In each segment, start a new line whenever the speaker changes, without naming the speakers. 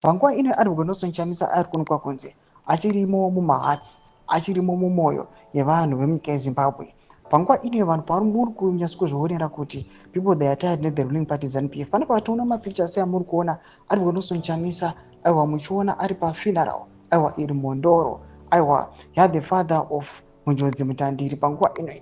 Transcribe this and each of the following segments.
panguva ino ari kuNelsonchamisa ari kuno kwakunzi achirimo mumahatsi, achirimo mumwoyo yevanhu vemunyika yeZimbabwe. Panguva ino vanhu pauri kunyasa kuzvionera kuti people they are tired with the ruling party ZANU-PF. Panapa pationa mapictures amuri kuona ari kuNelsonchamisa, aiwa muchiona ari pafuneral, aiwa iri mondoro, aiwa the father of munjodzi mutandiri panguva ino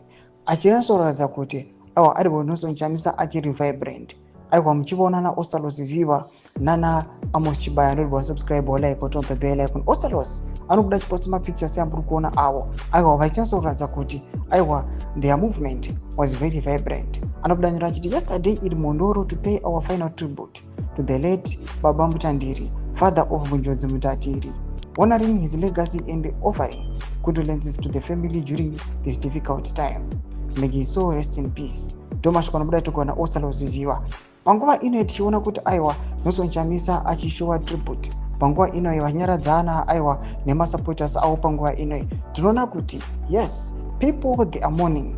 achinatsoratidza kuti aiwa ari kuNelsonchamisa achiri vibrant. Aiwa muchiona naOstalosziva nana Amos Chibaya ndokuti subscribe like on the bell icon. Ostalos anokuda chiposta mapictures amuri kuona avo aiwa vachinasoratidza kuti aiwa their movement was very vibrant. Anokudanira achiti yesterday iri mondoro to pay our final tribute to the late Baba Mutandiri, father of Munjodzi Mutatiri, honoring his legacy and offering condolences to the family during this difficult time. May his soul rest in peace. Thomas Konobuda tukona Ostalosziva. Panguva ino tichiona kuti aiwa Nelsonchamisa achishowa tribute. Panguva ino vanyaradzana aiwa nemasupporters avo panguva ino tinoona kuti yes, people they are mourning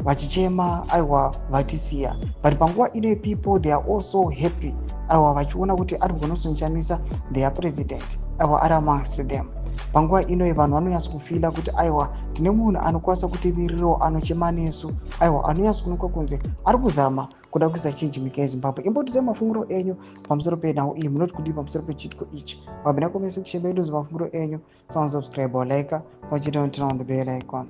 vachichema aiwa vatisiya, but panguva ino people they are also happy aiwa vachiona kuti ari kuNelsonchamisa their president aiwa ari amongst them. Panguva ino vanhu vanonyasa kufila kuti aiwa tine munhu anokwanisa kutivirirawo anochema nesu, aiwa anonyasa kuonekwa kunzi ari kuzama kuda kuisa chinji munyika yeZimbabwe. Imbotise mafungiro enyu pamusoro penhau iyi, munoti kudii pamusoro pechitiko ichi? Mabina komese kushemba edu mafungiro enyu, subscribe or like, wachita on the bell icon.